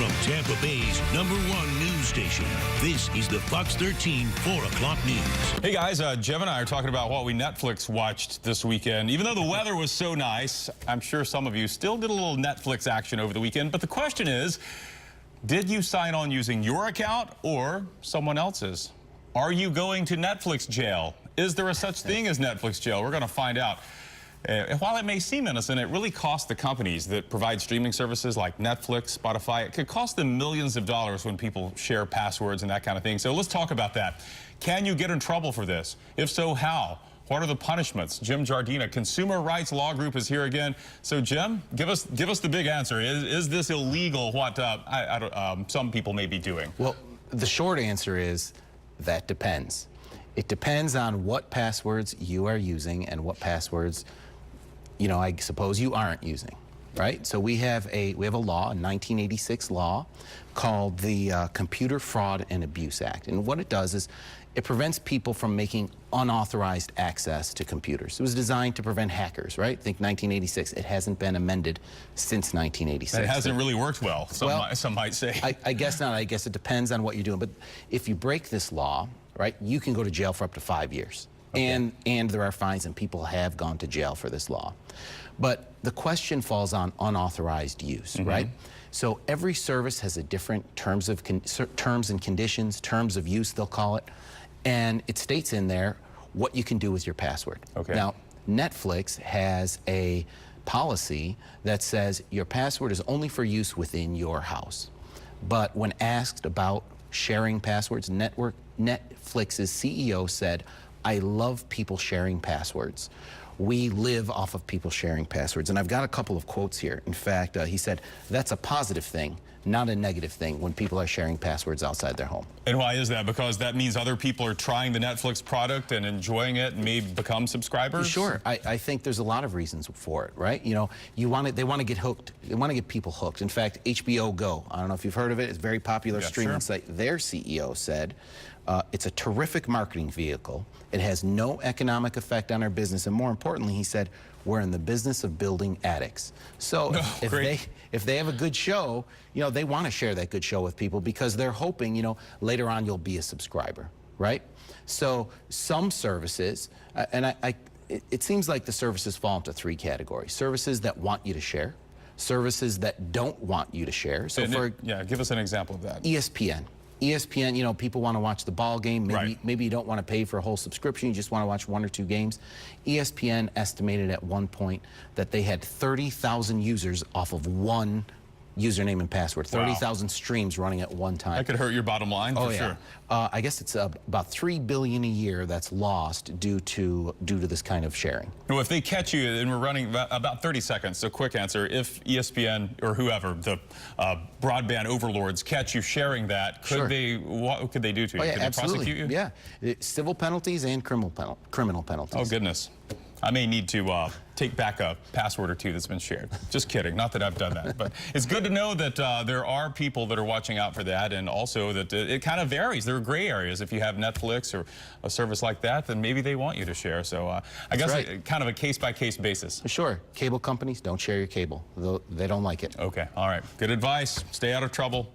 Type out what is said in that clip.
From Tampa Bay's #1 news station, this is the Fox 13 4 o'clock news. Hey guys, Jim and I are talking about what we Netflix watched this weekend. Even though the weather was so nice, I'm sure some of you still did a little Netflix action over the weekend. But the question is, did you sign on using your account or someone else's? Are you going to Netflix jail? Is there a such thing as Netflix jail? We're going to find out. While it may seem innocent, it really costs the companies that provide streaming services like Netflix, Spotify. It could cost them millions of dollars when people share passwords and that kind of thing. So let's talk about that. Can you get in trouble for this? If so, how? What are the punishments? Jim Giardina, Consumer Rights Law Group, is here again. So, Jim, give us the big answer. Is this illegal? What some people may be doing? Well, the short answer is that depends. It depends on what passwords you are using and what passwords, you know, I suppose you aren't using, right? So we have a law, a 1986 law, called the Computer Fraud and Abuse Act. And what it does is it prevents people from making unauthorized access to computers. It was designed to prevent hackers, right? Think 1986. It hasn't been amended since 1986. It hasn't really worked well, some might say. I guess not. I guess it depends on what you're doing. But if you break this law, right, you can go to jail for up to 5 years. Okay. And there are fines, and people have gone to jail for this law. But the question falls on unauthorized use, right? So every service has a different terms and conditions, terms of use, they'll call it. And it states in there what you can do with your password. Okay. Now, Netflix has a policy that says your password is only for use within your house. But when asked about sharing passwords, Netflix's CEO said, "I love people sharing passwords. We live off of people sharing passwords." And I've got a couple of quotes here. In fact, he said, "That's a positive thing, not a negative thing when people are sharing passwords outside their home." And why is that? Because that means other people are trying the Netflix product and enjoying it and may become subscribers? Sure. I think there's a lot of reasons for it, right? You know, they want to get hooked. They want to get people hooked. In fact, HBO Go, I don't know if you've heard of it. It's a very popular streaming site. Their CEO said, it's a terrific marketing vehicle. It has no economic effect on our business. And more importantly, he said, we're in the business of building addicts. So if they have a good show, you know, they want to share that good show with people because they're hoping, you know, later on you'll be a subscriber, right? So some services, it seems like the services fall into 3 categories. Services that want you to share, services that don't want you to share. So give us an example of that. ESPN, you know, people want to watch the ball game. Maybe you don't want to pay for a whole subscription. You just want to watch 1 or 2 games. ESPN estimated at one point that they had 30,000 users off of one username and password. 30,000 streams running at one time. That could hurt your bottom line, for sure. I guess it's about $3 billion a year that's lost due to this kind of sharing. Well, if they catch you, and we're running about 30 seconds, so quick answer, if ESPN or whoever, the broadband overlords, catch you sharing that, what could they do to you? Could they prosecute you? Yeah, civil penalties and criminal penalties. Oh, goodness. I may need to take back a password or 2 that's been shared. Just kidding. Not that I've done that. But it's good to know that there are people that are watching out for that, and also that it kind of varies. There are gray areas. If you have Netflix or a service like that, then maybe they want you to share. So I guess kind of a case-by-case basis. Sure. Cable companies, don't share your cable. They don't like it. Okay. All right. Good advice. Stay out of trouble.